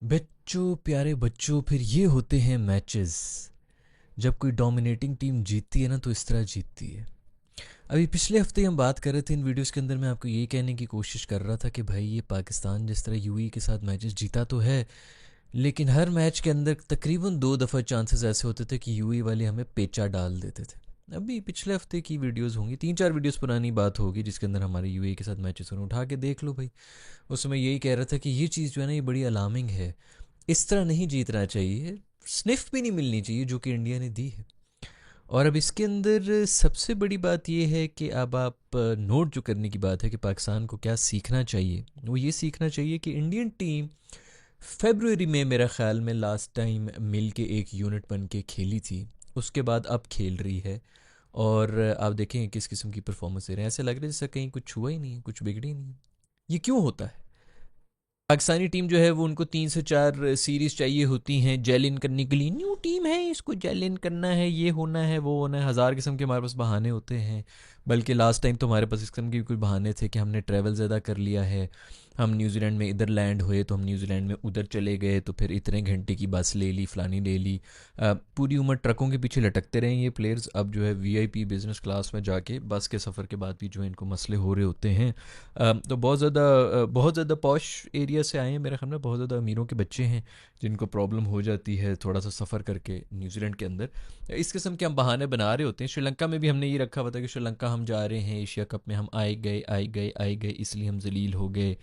बच्चों, प्यारे बच्चों, फिर ये होते हैं मैचेस। जब कोई डोमिनेटिंग टीम जीतती है ना तो इस तरह जीतती है। अभी पिछले हफ्ते हम बात कर रहे थे इन वीडियोस के अंदर, मैं आपको ये कहने की कोशिश कर रहा था कि भाई ये पाकिस्तान जिस तरह यूएई के साथ मैचेस जीता तो है, लेकिन हर मैच के अंदर तकरीबन 2 दफ़ा चांसेस ऐसे होते थे कि यूएई वाले हमें पेचा डाल देते थे। अभी पिछले हफ्ते की वीडियोस होंगी, 3-4 वीडियोस पुरानी बात होगी जिसके अंदर हमारे यूएई के साथ मैचेस होने, उठा के देख लो भाई। उसमें यही कह रहा था कि ये चीज़ जो है ना ये बड़ी अलार्मिंग है। इस तरह नहीं जीतना चाहिए, स्निफ भी नहीं मिलनी चाहिए जो कि इंडिया ने दी है। और अब इसके अंदर सबसे बड़ी बात यह है कि अब आप नोट जो करने की बात है कि पाकिस्तान को क्या सीखना चाहिए, वो ये सीखना चाहिए कि इंडियन टीम फेब्रुअरी में मेरा ख्याल में लास्ट टाइम मिल के एक यूनिट बन के खेली थी, उसके बाद अब खेल रही है। और आप देखें किस किस्म की परफॉर्मेंस दे रहे हैं, ऐसे लग रहा है जैसे कहीं कुछ हुआ ही नहीं है, कुछ बिगड़ी ही नहीं है। ये क्यों होता है? पाकिस्तानी टीम जो है वो उनको 3 से 4 सीरीज चाहिए होती हैं जेल इन करने के लिए। न्यू टीम है, इसको जेल इन करना है, ये होना है, वो होना है, हज़ार किस्म के हमारे पास बहाने होते हैं। बल्कि लास्ट टाइम तो हमारे पास इस किस्म के भी कुछ बहाने थे कि हमने ट्रैवल ज़्यादा कर लिया है, हम न्यूजीलैंड में इधर लैंड हुए तो हम न्यूजीलैंड में उधर चले गए, तो फिर इतने घंटे की बस ले ली, फलानी ले ली। पूरी उम्र ट्रकों के पीछे लटकते रहे ये प्लेयर्स, अब जो है वीआईपी बिजनेस क्लास में जाके बस के सफ़र के बाद भी जो है इनको मसले हो रहे होते हैं। तो बहुत ज़्यादा पॉश एरिया से आए हैं, मेरे ख्याल में बहुत ज़्यादा अमीरों के बच्चे हैं जिनको प्रॉब्लम हो जाती है थोड़ा सा सफ़र करके न्यूजीलैंड के अंदर। इस किस्म के हम बहाने बना रहे होते हैं। श्रीलंका में भी हमने ये रखा हुआ था कि श्रीलंका हम जा रहे हैं एशिया कप में, हम आए गए इसलिए हम जलील हो गए।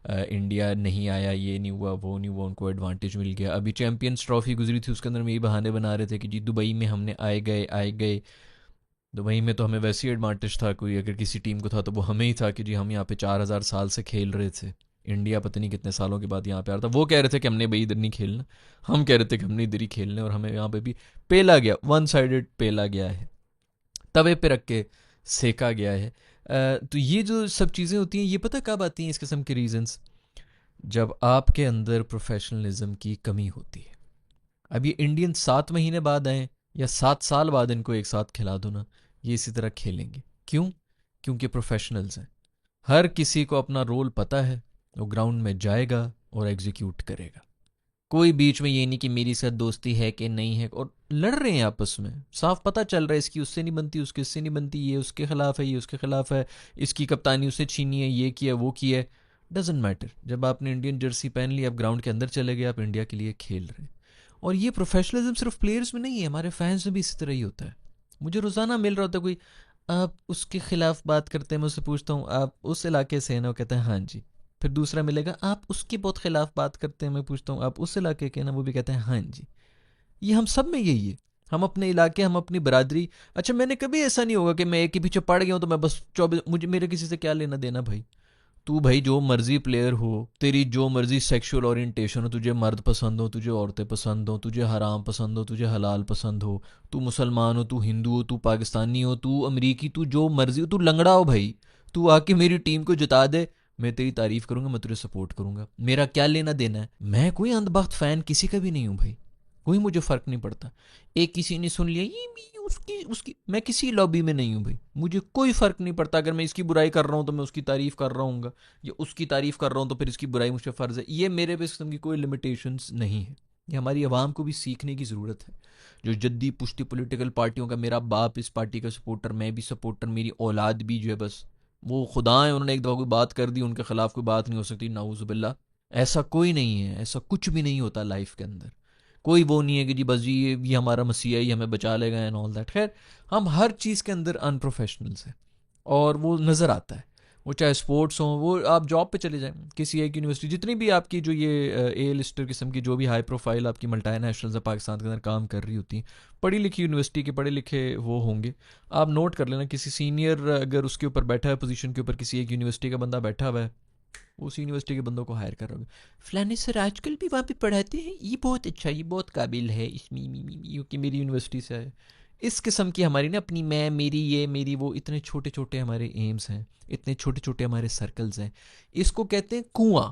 इंडिया नहीं आया, ये नहीं हुआ, वो नहीं हुआ, उनको एडवांटेज मिल गया। अभी चैम्पियंस ट्रॉफी गुजरी थी, उसके अंदर हम यही बहाने बना रहे थे कि जी दुबई में हमने आए गए। दुबई में तो हमें वैसे ही एडवांटेज था, कोई अगर किसी टीम को था तो वो हमें ही था कि जी हम यहाँ पे 4,000 साल से खेल रहे थे। इंडिया पता नहीं कितने सालों के बाद यहाँ पे आ रहा था, वो कह रहे थे कि हमने भाई इधर नहीं खेलना, हम कह रहे थे कि हमने इधर ही खेलना है, और हमें यहाँ पे भी पेला गया, वन साइडेड पेला गया है, तवे पे रख के सेका गया है। तो ये जो सब चीज़ें होती हैं, ये पता कब आती हैं इस किस्म के रीजंस? जब आपके अंदर प्रोफेशनलिज्म की कमी होती है। अब ये इंडियन 7 महीने बाद आए या 7 साल बाद इनको एक साथ खिला दो ना, ये इसी तरह खेलेंगे। क्यों? क्योंकि प्रोफेशनल्स हैं, हर किसी को अपना रोल पता है, वो ग्राउंड में जाएगा और एग्जीक्यूट करेगा। कोई बीच में ये नहीं कि मेरी साथ दोस्ती है कि नहीं है, और लड़ रहे हैं आपस में, साफ पता चल रहा है इसकी उससे नहीं बनती, उसकी उससे नहीं बनती, ये उसके खिलाफ है, ये उसके खिलाफ है, इसकी कप्तानी उससे छीनी है, ये किया वो किया है। डजेंट मैटर, जब आपने इंडियन जर्सी पहन ली, आप ग्राउंड के अंदर चले गए, आप इंडिया के लिए खेल रहे हैं। और ये प्रोफेशनलिज्म सिर्फ प्लेयर्स में नहीं है, हमारे फैंस में भी इसी तरह ही होता है। मुझे रोज़ाना मिल रहा होता है कोई, आप उसके खिलाफ बात करते हैं, मैं उससे पूछता हूँ आप उस इलाके से हैं ना, वो कहता है हाँ जी। फिर दूसरा मिलेगा, आप उसके बहुत खिलाफ बात करते हैं, मैं पूछता हूँ आप उस इलाके के हैं ना, वो भी कहता है हाँ जी। ये हम सब में यही है, हम अपने इलाके, हम अपनी बरादरी। अच्छा, मैंने कभी ऐसा नहीं होगा कि मैं एक के पीछे पड़ गया हूँ तो मैं बस 24, मुझे मेरे किसी से क्या लेना देना भाई। तू भाई जो मर्जी प्लेयर हो, तेरी जो मर्जी सेक्सुअल ओरिएंटेशन हो, तुझे मर्द पसंद हो, तुझे औरतें पसंद हो, तुझे हराम पसंद हो, तुझे हलाल पसंद हो, तू मुसलमान हो, तू हिंदू हो, तू पाकिस्तानी हो, तू अमरीकी, तू जो मर्जी हो, तू लंगड़ा हो भाई, तू आके मेरी टीम को जिता दे, मैं तेरी तारीफ करूंगा, मैं तुझे सपोर्ट करूंगा। मेरा क्या लेना देना है? मैं कोई अंधभक्त फ़ैन किसी का भी नहीं हूँ भाई, कोई मुझे फ़र्क नहीं पड़ता। एक किसी ने सुन लिया ये उसकी उसकी, मैं किसी लॉबी में नहीं हूँ भाई, मुझे कोई फ़र्क नहीं पड़ता। अगर मैं इसकी बुराई कर रहा हूँ तो मैं उसकी तारीफ़ कर रहा हूँ, या उसकी तारीफ़ कर रहा हूँ तो फिर इसकी बुराई मुझ पर फ़र्ज़ है। ये मेरे पे इस किस्म की कोई लिमिटेशंस नहीं है। ये हमारी आवाम को भी सीखने की ज़रूरत है। जो जद्दी पुश्ती पॉलिटिकल पार्टियों का, मेरा बाप इस पार्टी का सपोर्टर, मैं भी सपोर्टर, मेरी औलाद भी जो है, बस वो खुदा है, उन्होंने एक दफ़ा कोई बात कर दी, उनके खिलाफ कोई बात नहीं हो सकती, नाउज़ुबिल्ला। ऐसा कोई नहीं है, ऐसा कुछ भी नहीं होता लाइफ के अंदर। कोई वो नहीं है कि जी बस जी ये हमारा मसीहा ही हमें बचा लेगा एंड ऑल दैट। खैर, हम हर चीज़ के अंदर अनप्रोफेशनल्स हैं, और वो नज़र आता है। वो चाहे स्पोर्ट्स हो, वो आप जॉब पे चले जाएं किसी एक यूनिवर्सिटी, जितनी भी आपकी जो ये ए लिस्टर किस्म की जो भी हाई प्रोफाइल आपकी मल्टी नेशनल्स पाकिस्तान के अंदर काम कर रही होती हैं, पढ़ी लिखी यूनिवर्सिटी के पढ़े लिखे वो होंगे। आप नोट कर लेना, किसी सीनियर अगर उसके ऊपर बैठा है, पोजीशन के ऊपर किसी एक यूनिवर्सिटी का बंदा बैठा हुआ है, उस यूनिवर्सिटी के बंदों को हायर कर रहे हो। फलाने सर आजकल भी वहाँ पे पढ़ाते हैं, ये बहुत अच्छा, ये बहुत काबिल है, इसमें क्योंकि मेरी यूनिवर्सिटी से है। इस किस्म की हमारी ना अपनी मैं मेरी ये मेरी वो, इतने छोटे छोटे हमारे एम्स हैं, इतने छोटे छोटे हमारे सर्कल्स हैं। इसको कहते हैं कुआं,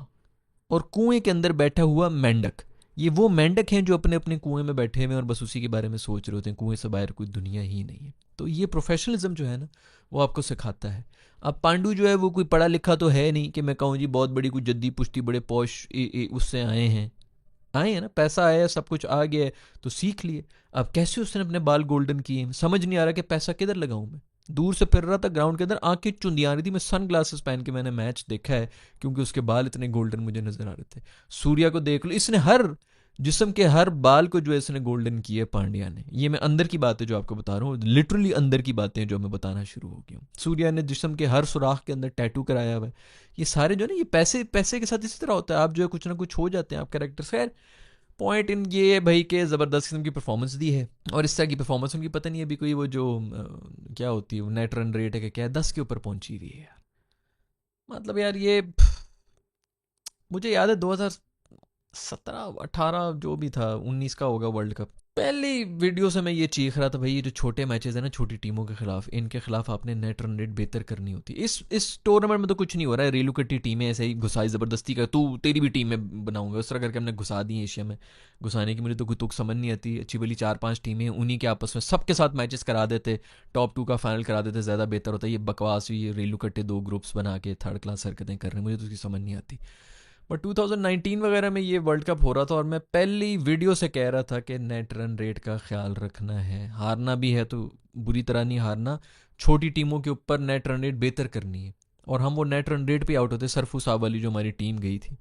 और कुएं के अंदर बैठा हुआ मेंढक। ये वो मेंढक हैं जो अपने अपने कुएं में बैठे हुए हैं और बस उसी के बारे में सोच रहे होते हैं, कुएं से बाहर कोई दुनिया ही नहीं है। तो ये प्रोफेशनलिज्म जो है ना, वो आपको सिखाता है। अब पांडु जो है वो कोई पढ़ा लिखा तो है नहीं कि मैं कहूँ जी बहुत बड़ी कोई जद्दी पुश्ती बड़े पौश उससे आए हैं। आए हैं ना, पैसा आया, सब कुछ आ गया है, तो सीख लिए। अब कैसे उसने अपने बाल गोल्डन किए, समझ नहीं आ रहा कि पैसा किधर लगाऊं मैं। दूर से फिर रहा था ग्राउंड के अंदर, आंखें चुंदिया रही थी, मैं सन ग्लासेस पहन के मैंने मैच देखा है, क्योंकि उसके बाल इतने गोल्डन मुझे नजर आ रहे थे। सूर्या को देख लो, इसने हर जिस्म के हर बाल को जो है इसने गोल्डन किया पांड्या ने। ये मैं अंदर की बात है जो आपको बता रहा हूँ, लिटरली अंदर की बातें जो मैं बताना शुरू हो गया हूँ। सूर्या ने जिस्म के हर सुराख के अंदर टैटू कराया हुआ है। ये सारे जो है ना, ये पैसे पैसे के साथ इसी तरह होता है, आप जो है कुछ ना कुछ हो जाते हैं आप कैरेक्टर। खैर, पॉइंट इन ये है भाई के ज़बरदस्त किस्म की परफॉर्मेंस दी है, और इस तरह की परफॉर्मेंस उनकी पता नहीं अभी कोई वो जो क्या होती है नेट रन रेट है कि क्या है, 10 के ऊपर पहुंची हुई है यार। मतलब यार ये मुझे याद है 2017 18 जो भी था, 19 का होगा वर्ल्ड कप, पहली वीडियो से मैं ये चीख रहा था भाई, ये जो छोटे मैचेस है ना छोटी टीमों के खिलाफ, इनके खिलाफ आपने नेट रन रेट बेहतर करनी होती है। इस टूर्नामेंट में तो कुछ नहीं हो रहा है, रेलू कट्टी टीमें ऐसे ही घुसाई ज़बरदस्ती का, तू तेरी भी टीम में बनाऊंगा उस तरह करके हमने घुसा दी एशिया में। घुसाने की मुझे तो कोई तुक समझ नहीं आती। अच्छी भली 4-5 टीमें उन्हीं के आपस में सबके साथ मैचेस करा देते, टॉप 2 का फाइनल करा देते, ज़्यादा बेहतर होता है। ये बकवास हुई, ये रेलू कट्टे 2 ग्रुप्स बना के थर्ड क्लास हरकतें कर रहे हैं, मुझे तो उसकी समझ नहीं आती। बट 2019 वगैरह में ये वर्ल्ड कप हो रहा था, और मैं पहली वीडियो से कह रहा था कि नेट रन रेट का ख्याल रखना है, हारना भी है तो बुरी तरह नहीं हारना, छोटी टीमों के ऊपर नेट रन रेट बेहतर करनी है। और हम वो नेट रन रेट पे आउट होते, सरफूसाब वाली जो हमारी टीम गई थी।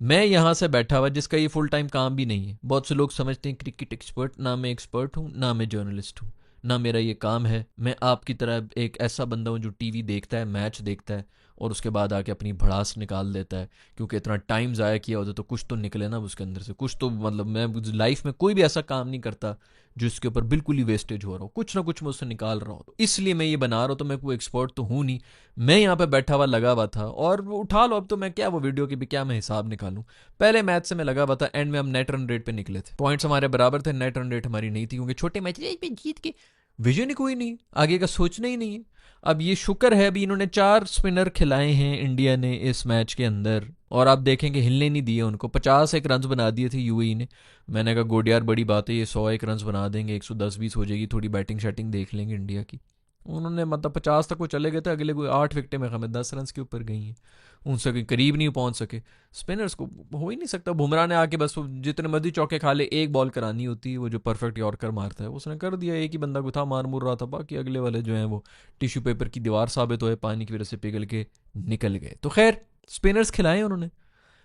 मैं यहाँ से बैठा हुआ जिसका ये फुल टाइम काम भी नहीं है। बहुत से लोग समझते हैं क्रिकेट एक्सपर्ट, ना मैं एक्सपर्ट हूँ ना मैं जर्नलिस्ट हूँ, ना मेरा ये काम है। मैं आपकी तरह एक ऐसा बंदा हूँ जो टीवी देखता है, मैच देखता है, और उसके बाद आके अपनी भड़ास निकाल देता है, क्योंकि इतना टाइम ज़ाया किया होता तो कुछ तो निकले ना उसके अंदर से, कुछ तो। मतलब मैं लाइफ में कोई भी ऐसा काम नहीं करता जिसके ऊपर बिल्कुल ही वेस्टेज हो रहा हो, कुछ ना कुछ मैं उससे निकाल रहा हूँ। तो इसलिए मैं ये बना रहा हूँ, तो मैं कोई एक्सपर्ट तो हूँ नहीं, मैं यहाँ पे बैठा हुआ लगा हुआ था। और उठा लो अब तो, मैं क्या वो वीडियो की भी क्या मैं हिसाब निकालूं। पहले मैच से मैं लगा हुआ था, एंड में हम नेट रन रेट पे निकले थे, पॉइंट्स हमारे बराबर थे, नेट रन रेट हमारी नहीं थी, क्योंकि छोटे मैच पे जीत के विजन ही कोई नहीं, आगे का सोचना ही नहीं है। अब ये शुक्र है अभी इन्होंने 4 स्पिनर खिलाए हैं इंडिया ने इस मैच के अंदर, और आप देखेंगे हिलने नहीं दिए उनको। 51 रन बना दिए थे यूएई ने। मैंने कहा गुड यार, बड़ी बात है, ये 101 रन बना देंगे, 110-20 हो जाएगी, थोड़ी बैटिंग शैटिंग देख लेंगे इंडिया की। उन्होंने मतलब 50 तक वो चले गए थे, अगले कोई 8 विकेटें में हमें 10 रन के ऊपर गई हैं, उनसे कोई करीब नहीं पहुंच सके। स्पिनर्स को हो ही नहीं सकता। बुमराह ने आके बस जितने मर्जी चौके खा ले, एक बॉल करानी होती है, वो जो परफेक्ट यॉर्कर मारता है उसने कर दिया। एक ही बंदा को था, मार मुर रहा था, बाकी अगले वाले जो हैं वो टिश्यू पेपर की दीवार साबित हुए, पानी की वजह से पिघल के निकल गए। तो खैर, स्पिनर्स खिलाए उन्होंने।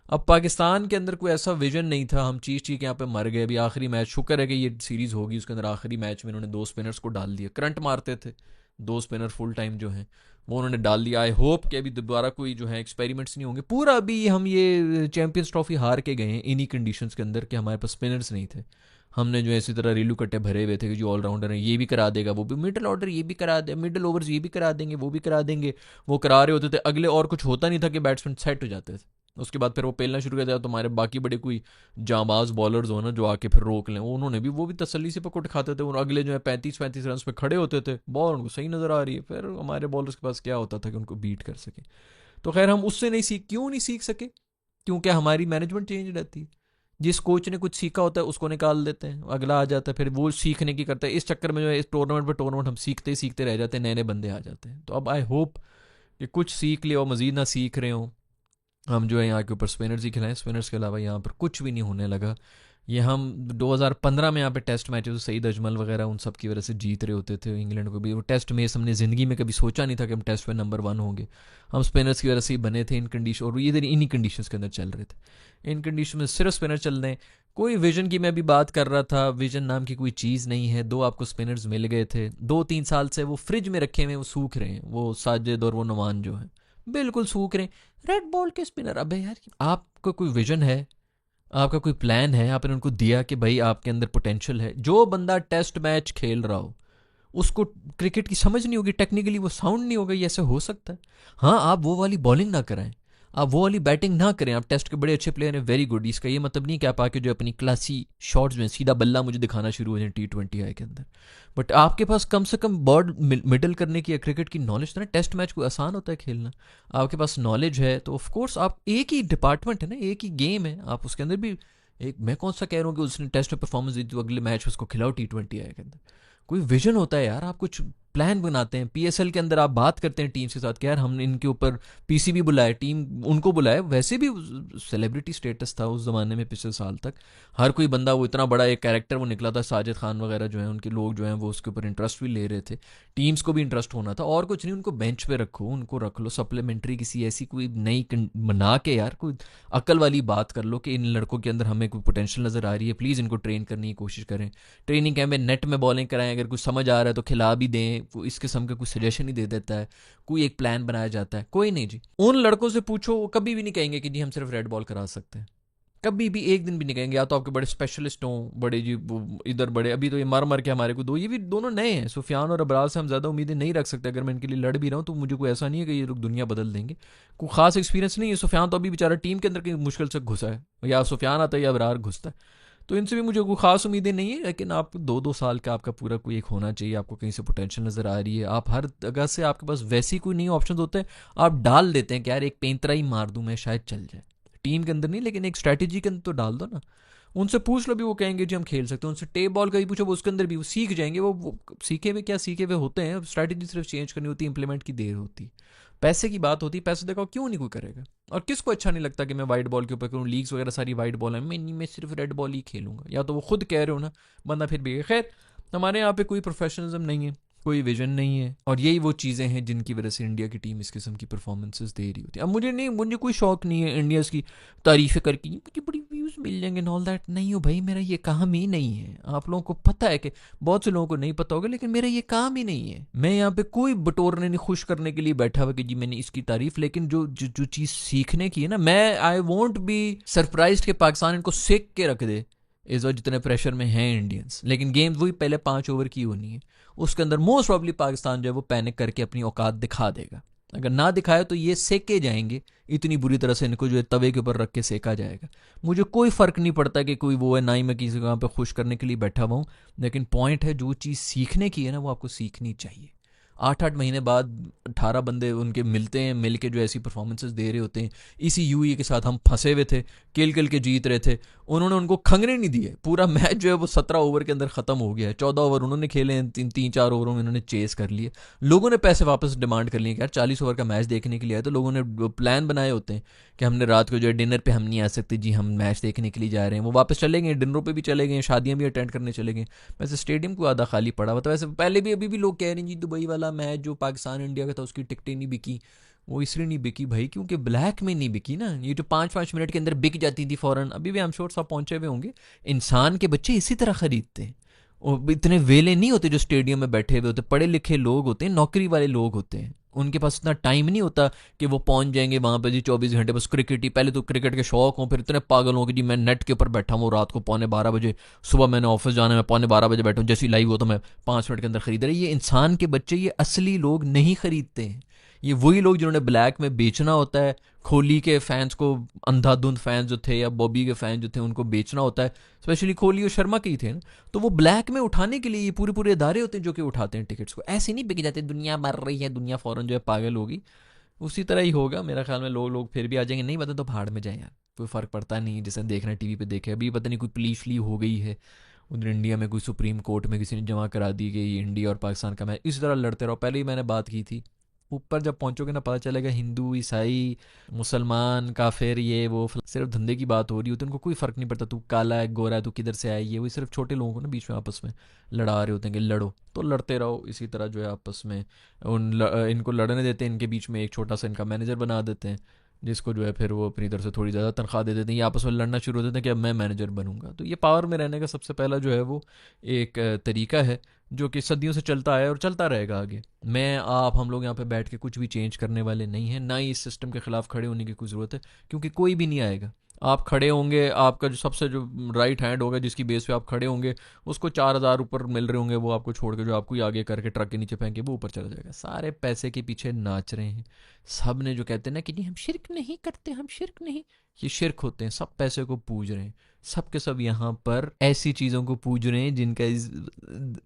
अब पाकिस्तान के अंदर कोई ऐसा विजन नहीं था, हम चीज के यहाँ पे मर गए। अभी आखिरी मैच, शुक्र है कि ये सीरीज होगी, उसके अंदर आखिरी मैच में इन्होंने 2 स्पिनर्स को डाल दिया, करंट मारते थे 2 स्पिनर फुल टाइम जो हैं, वो उन्होंने डाल दिया। आई होप कि अभी दोबारा कोई जो है एक्सपेरिमेंट्स नहीं होंगे। पूरा अभी हम ये चैंपियंस ट्रॉफी हार के गए हैं इन्हीं कंडीशंस के अंदर, कि हमारे पास स्पिनर्स नहीं थे। हमने जो इसी तरह रेलू कट्टे भरे हुए थे कि जो ऑलराउंडर है ये भी करा देगा, वो भी मिडिल ऑर्डर ये भी करा दे, मिडिल ओवर्स ये भी करा देंगे, वो भी करा देंगे। वो करा रहे होते थे अगले, और कुछ होता नहीं था कि बैट्समैन सेट हो जाते थे। उसके बाद फिर वो पेलना शुरू कर दिया, तुम्हारे बाकी बड़े कोई जांबाज बॉलर्स हो ना जो आके फिर रोक लें, उन्होंने भी वो भी तसल्ली से पकड़ खाते थे। और अगले जो है 35-35 रन पे खड़े होते थे, बॉल उनको सही नजर आ रही है, फिर हमारे बॉलर्स के पास क्या होता था कि उनको बीट कर सके। तो खैर, हम उससे नहीं क्यों नहीं सीख सके? क्योंकि हमारी मैनेजमेंट चेंज रहती है। जिस कोच ने कुछ सीखा होता है उसको निकाल देते हैं, अगला आ जाता है, फिर वो सीखने की करता है। इस चक्कर में जो है इस टूर्नामेंट पर टूर्नामेंट हम सीखते ही सीखते रह जाते हैं, नए नए बंदे आ जाते हैं। तो अब आई होप कि कुछ सीख ले और मजीद ना सीख रहे हों। हम जो है यहाँ के ऊपर स्पिनर्स ही खिलाएं, स्पिनर्स के अलावा यहाँ पर कुछ भी नहीं होने लगा। ये हम 2015 में यहाँ पे टेस्ट मैचेस सईद अजमल वगैरह उन सब की वजह से जीत रहे होते थे इंग्लैंड को भी। वो टेस्ट में हमने ज़िंदगी में कभी सोचा नहीं था कि हम टेस्ट में नंबर 1 होंगे। हम स्पिनर्स की वजह से ही बने थे इन कंडीशन, और ये इन्हीं कंडीशन के अंदर चल रहे थे। इन कंडीशन में सिर्फ स्पिनर चल रहे हैं। कोई विजन की मैं भी बात कर रहा था, विजन नाम की कोई चीज़ नहीं है। 2 आपको स्पिनर्स मिल गए थे, 2-3 साल से वो फ्रिज में रखे हुए, वो सूख रहे हैं, वो साजिद और वो नुमान जो है बिल्कुल सूख रहे हैं। रेड बॉल के स्पिनर, अबे यार आपका कोई विजन है, आपका कोई प्लान है, आपने उनको दिया कि भाई आपके अंदर पोटेंशियल है। जो बंदा टेस्ट मैच खेल रहा हो उसको क्रिकेट की समझ नहीं होगी, टेक्निकली वो साउंड नहीं होगा, ये ऐसे हो सकता है? हाँ, आप वो वाली बॉलिंग ना कराएं, आप वो वाली बैटिंग ना करें। आप टेस्ट के बड़े अच्छे प्लेयर हैं, वेरी गुड। इसका ये मतलब नहीं कि आप आके जो अपनी क्लासी शॉट्स में सीधा बल्ला मुझे दिखाना शुरू हो जाए T20 के अंदर। बट आपके पास कम से कम बॉल मिडल करने की या क्रिकेट की नॉलेज तो ना। टेस्ट मैच को आसान होता है खेलना, आपके पास नॉलेज है तो ऑफ कोर्स आप, एक ही डिपार्टमेंट है ना, एक ही गेम है, आप उसके अंदर भी एक, मैं कौन सा कह रहा हूँ कि उसने टेस्ट में परफॉर्मेंस दी तो अगले मैच उसको खिलाओ T20 के अंदर। कोई विजन होता है यार, आप कुछ प्लान बनाते हैं, पीएसएल के अंदर आप बात करते हैं टीम्स के साथ कि यार हमने इनके ऊपर पीसीबी बुलाया, टीम उनको बुलाया। वैसे भी सेलिब्रिटी स्टेटस था उस ज़माने में, पिछले साल तक हर कोई बंदा, वो इतना बड़ा एक कैरेक्टर वो निकला था, साजिद खान वगैरह जो है उनके लोग जो हैं वो उसके ऊपर इंटरेस्ट भी ले रहे थे, टीम्स को भी इंटरेस्ट होना था। और कुछ नहीं, उनको बेंच पे रखो, उनको रख लो सप्लीमेंट्री किसी ऐसी कोई नई बना के, यार कोई अकल वाली बात कर लो कि इन लड़कों के अंदर हमें कोई पोटेंशियल नज़र आ रही है, प्लीज़ इनको ट्रेन करने की कोशिश करें, ट्रेनिंग कैंप में नेट में बॉलिंग कराएं, अगर कुछ समझ आ रहा है तो खिला भी दें, कोई इस किस्म का कुछ सजेशन ही दे देता है, कोई एक प्लान बनाया जाता है। कोई नहीं जी, उन लड़कों से पूछो, वो कभी भी नहीं कहेंगे कि जी हम सिर्फ रेड बॉल करा सकते हैं, कभी भी एक दिन भी नहीं कहेंगे। या तो आपके बड़े स्पेशलिस्ट हों, बड़े जी इधर बड़े, अभी तो ये मर के हमारे को दो, ये भी दोनों नए हैं, सुफियान और अबरार से हम ज़्यादा उम्मीदें नहीं रख सकते। अगर मैं इनके लिए लड़ भी रहा हूँ तो मुझे कोई ऐसा नहीं है कि ये लोग दुनिया बदल देंगे, कोई खास एक्सपीरियंस नहीं है। सुफियान तो अभी बेचारा टीम के अंदर कहीं मुश्किल से घुसा है, या सुफियान आता है या अबरार घुसता है, तो इनसे भी मुझे कोई खास उम्मीदें नहीं है। लेकिन आप 2-2 साल का आपका पूरा कोई एक होना चाहिए, आपको कहीं से पोटेंशियल नज़र आ रही है, आप हर जगह से आपके पास वैसी कोई नहीं ऑप्शन होते हैं, आप डाल देते हैं कि यार एक पेंतरा ही मार दूं मैं, शायद चल जाए। टीम के अंदर नहीं, लेकिन एक स्ट्रैटेजी के अंदर तो डाल दो ना। उनसे पूछ लो भी, वो कहेंगे जी हम खेल सकते हैं। उनसे टेप बॉल का भी पूछो, वो उसके अंदर भी वो सीख जाएंगे, वो सीखे हुए क्या सीखे हुए होते हैं। स्ट्रैटेजी सिर्फ चेंज करनी होती है, इंप्लीमेंट की देर होती है, पैसे की बात होती है। पैसे देखो क्यों नहीं कोई करेगा, और किसको अच्छा नहीं लगता कि मैं वाइट बॉल के ऊपर करूँ, लीग्स वगैरह सारी वाइट बॉल है, मैं सिर्फ रेड बॉल ही खेलूंगा, या तो वो खुद कह रहे हो ना बंदा फिर भी। खैर, हमारे यहाँ पे कोई प्रोफेशनलिज्म नहीं है, कोई विजन नहीं है, और यही वो चीज़ें हैं जिनकी वजह से इंडिया की टीम इस किस्म की परफॉर्मेंसेस दे रही होती है। अब मुझे कोई शौक नहीं है इंडियाज़ की तारीफ़ें करके मुझे बड़ी व्यूज़ मिल जाएंगे एंड ऑल दैट, नहीं हो भाई, मेरा ये काम ही नहीं है। आप लोगों को पता है कि बहुत से लोगों को नहीं पता होगा, लेकिन मेरा ये काम ही नहीं है। मैं यहाँ पे कोई बटोरने नहीं, खुश करने के लिए बैठा हुआ कि जी मैंने इसकी तारीफ, लेकिन जो चीज़ सीखने की है ना, मैं आई वॉन्ट बी सरप्राइज कि पाकिस्तान इनको सेक के रख दे इस वक्त जितने प्रेशर में हैं इंडियंस। लेकिन गेम वही पहले 5 ओवर की होनी है, उसके अंदर मोस्ट प्रॉब्ली पाकिस्तान जो है वो पैनिक करके अपनी औकात दिखा देगा। अगर ना दिखाए तो ये सेके जाएंगे, इतनी बुरी तरह से इनको जो है तवे के ऊपर रख के सेका जाएगा। मुझे कोई फ़र्क नहीं पड़ता कि कोई वो है, ना ही मैं किसी जगह पे खुश करने के लिए बैठा हुआ हूँ, लेकिन पॉइंट है जो चीज़ सीखने की है ना वो आपको सीखनी चाहिए। 8-8 महीने बाद 18 बंदे उनके मिलते हैं, मिल के जो ऐसी परफॉर्मेंसेस दे रहे होते हैं। इसी यूई के साथ हम फंसे हुए थे, किल के जीत रहे थे, उन्होंने उनको खंगने नहीं दिए। पूरा मैच जो है वो 17 ओवर के अंदर ख़त्म हो गया है। 14 ओवर उन्होंने खेले हैं, 3-4 ओवरों में उन्होंने चेस कर लिए। लोगों ने पैसे वापस डिमांड कर लिए कि यार 40 ओवर का मैच देखने के लिए आए, तो लोगों ने प्लान बनाए होते हैं कि हमने रात को जो है डिनर पे हम नहीं आ सकते जी, हम मैच देखने के लिए जा रहे हैं। वो वापस चले गए, डिनरों पे भी चले गए, शादियां भी अटेंड करने चले गए। वैसे स्टेडियम को आधा खाली पड़ा हुआ था। वैसे पहले भी अभी भी लोग कह रहे हैं जी दुबई वाला मैच जो पाकिस्तान इंडिया का था उसकी टिकटें नहीं बिकी। वो इसलिए नहीं बिकी भाई क्योंकि ब्लैक में नहीं बिकी ना, ये जो 5-5 मिनट के अंदर बिक जाती थी फ़ौरन। अभी भी हम श्योर साहब पहुंचे हुए होंगे, इंसान के बच्चे इसी तरह खरीदते हैं। और इतने वेले नहीं होते जो स्टेडियम में बैठे हुए होते, पढ़े लिखे लोग होते हैं, नौकरी वाले लोग होते हैं, उनके पास इतना टाइम नहीं होता कि वो पहुंच जाएंगे वहां पर जी 24 घंटे बस क्रिकेट ही। पहले तो क्रिकेट के शौक हों, फिर इतने पागल हों कि जी मैं नेट के ऊपर बैठा हूँ रात को 11:15 बजे, सुबह मैंने ऑफिस जाना है, मैं 11:15 बजे बैठा हूँ, जैसे ही लाइव हो तो मैं 5 मिनट के अंदर खरीद रहे। ये इंसान के बच्चे, ये असली लोग नहीं खरीदते हैं। ये वही लोग जिन्होंने ब्लैक में बेचना होता है। कोहली के फैंस को, अंधाधुंध फैंस जो थे या बॉबी के फैंस जो थे, उनको बेचना होता है। स्पेशली कोहली और शर्मा के ही थे ना, तो वो ब्लैक में उठाने के लिए ये पूरे पूरे इदारे होते हैं जो कि उठाते हैं टिकट्स को। ऐसे नहीं बिक जाते, दुनिया मर रही है, दुनिया फ़ौरन जो है पागल होगी। उसी तरह ही होगा मेरा ख्याल में, लोग फिर भी आ जाएंगे। नहीं पता तो भाड़ में जाए यार, कोई फ़र्क पड़ता नहीं। जैसे देख रहे हैं टीवी पे देखे, अभी पता नहीं कोई पुलिस ली हो गई है उधर इंडिया में, कोई सुप्रीम कोर्ट में किसी ने जमा करा दी गई इंडिया और पाकिस्तान का मैच। इसी तरह लड़ते रहो। पहले ही मैंने बात की थी, ऊपर जब पहुंचोगे ना पता चलेगा हिंदू ईसाई मुसलमान काफिर ये वो, सिर्फ धंधे की बात हो रही होती है। उनको कोई फ़र्क नहीं पड़ता तू काला है गोरा है, तू किधर से आया, ये वो सिर्फ छोटे लोगों को ना बीच में आपस में लड़ा रहे होते हैं कि लड़ो, तो लड़ते रहो इसी तरह जो है आपस में। इनको लड़ने देते हैं, इनके बीच में एक छोटा सा इनका मैनेजर बना देते हैं, जिसको जो है फिर वो अपनी तरफ से थोड़ी ज़्यादा तनख्वाह दे देते हैं। ये आपस में लड़ना शुरू हो देते हैं कि अब मैं मैनेजर बनूंगा। तो ये पावर में रहने का सबसे पहला जो है वो एक तरीका है जो कि सदियों से चलता आया और चलता रहेगा आगे। मैं आप हम लोग यहाँ पे बैठ के कुछ भी चेंज करने वाले नहीं हैं, ना ही इस सिस्टम के ख़िलाफ़ खड़े होने की कोई ज़रूरत है, क्योंकि कोई भी नहीं आएगा। आप खड़े होंगे, आपका जो सबसे जो राइट हैंड होगा जिसकी बेस पे आप खड़े होंगे, उसको 4,000 ऊपर मिल रहे होंगे, वो आपको छोड़ के जो आपको ही आगे करके ट्रक के नीचे फेंक के वो ऊपर चला जाएगा। सारे पैसे के पीछे नाच रहे हैं। सब ने जो कहते हैं ना कि नहीं हम शिरक नहीं करते, हम शिरक नहीं, ये शिरक होते हैं। सब पैसे को पूज रहे हैं, सब के सब यहाँ पर ऐसी चीज़ों को पूज रहे हैं जिनका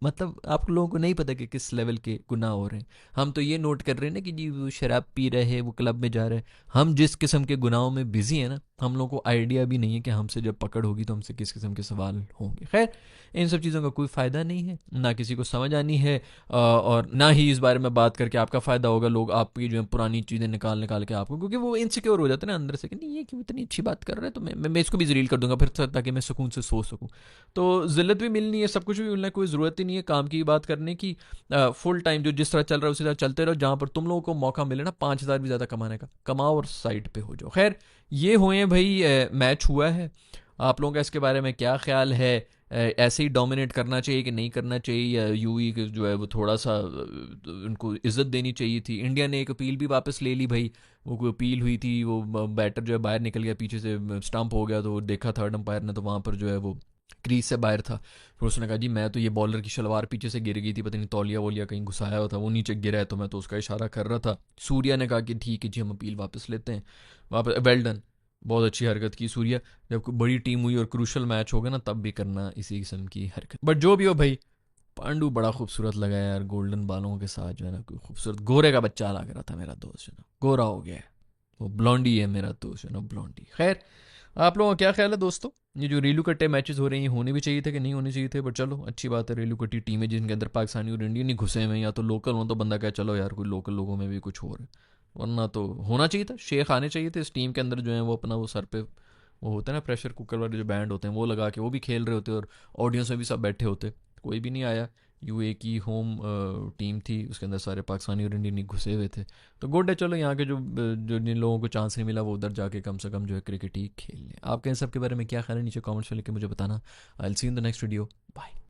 मतलब आप लोगों को नहीं पता कि किस लेवल के गुनाह हो रहे हैं। हम तो ये नोट कर रहे हैं ना कि जी वो शराब पी रहे हैं, वो क्लब में जा रहे हैं। हम जिस किस्म के गुनाहों में बिजी हैं ना, हम लोगों को आइडिया भी नहीं है कि हमसे जब पकड़ होगी तो हमसे किस किस्म के सवाल होंगे। खैर, इन सब चीज़ों का कोई फ़ायदा नहीं है, ना किसी को समझ आनी है, और ना ही इस बारे में बात करके आपका फ़ायदा होगा। लोग आपकी जो है पुरानी चीज़ें निकाल निकाल के आपको, क्योंकि वो इनसिक्योर हो जाते हैं ना अंदर से कि नहीं ये क्यों इतनी अच्छी बात कर रहे हैं, तो मैं इसको भी जलील कर दूंगा फिर, ताकि मैं सुकून से सो सकूँ। तो ज़िल्लत भी मिलनी है, सब कुछ भी मिलना है, कोई ज़रूरत ही नहीं है काम की बात करने की। फुल टाइम जो जिस तरह चल रहा है उसी तरह चलते रहो। जहाँ पर तुम लोगों को मौका मिले ना 5,000 भी ज़्यादा कमाने का, कमाओ और साइड पे हो जाओ। खैर, ये हुए हैं भाई, मैच हुआ है। आप लोगों का इसके बारे में क्या ख्याल है? ऐसे ही डोमिनेट करना चाहिए कि नहीं करना चाहिए, या यूई जो है वो थोड़ा सा उनको इज्जत देनी चाहिए थी? इंडिया ने एक अपील भी वापस ले ली भाई। वो कोई अपील हुई थी, वो बैटर जो है बाहर निकल गया, पीछे से स्टंप हो गया, तो देखा थर्ड अंपायर ने, तो वहाँ पर जो है वो क्रीज से बाहर था। फिर उसने कहा जी मैं तो ये बॉलर की शलवार पीछे से गिर गई थी, पता नहीं तौलिया वोलिया कहीं घुसाया हुआ था, वो नीचे गिरा है, तो मैं तो उसका इशारा कर रहा था। सूर्या ने कहा कि ठीक है जी हम अपील वापस लेते हैं। वापस वेल डन, बहुत अच्छी हरकत की सूर्या। जब कोई बड़ी टीम हुई और क्रूशल मैच होगा ना, तब भी करना इसी किस्म की हरकत। बट जो भी हो भाई, पांडु बड़ा खूबसूरत लगा यार, गोल्डन बालों के साथ जो है ना, कोई खूबसूरत गोरे का बच्चा लग रहा था मेरा दोस्त, जो ना गोरा हो गया है। वो ब्लॉन्डी है मेरा दोस्त, जो ना ब्लॉन्डी। खैर, आप लोगों का क्या ख्याल है दोस्तों? ये जो रेलू कट्टे मैचेस हो रहे हैं, ये होने भी चाहिए थे कि नहीं होने चाहिए थे? बट चलो अच्छी बात है, रेलू कट्टी टीम है जिनके अंदर पाकिस्तानी और इंडियन ही घुसे हुए हैं, या तो लोकल हो तो बंदा कहे चलो यार कोई लोकल लोगों में भी कुछ हो रहा है। वरना तो होना चाहिए था, शेख आने चाहिए थे इस टीम के अंदर, जो है वो अपना वो सर पे वो होता है ना प्रेशर कुकर वाले जो बैंड होते हैं, वो लगा के वो भी खेल रहे होते और ऑडियंस में भी सब बैठे होते। कोई भी नहीं आया। यूए की होम टीम थी, उसके अंदर सारे पाकिस्तानी और इंडियन ही घुसे हुए थे। तो गुड है, चलो यहाँ के जो जिन लोगों को चांस नहीं मिला वो उधर जाके कम से कम जो है क्रिकेट ही खेल लें। आपके इन सब के बारे में क्या ख्याल है? नीचे कमेंट्स में लिख के मुझे बताना। I will see in the next video. Bye.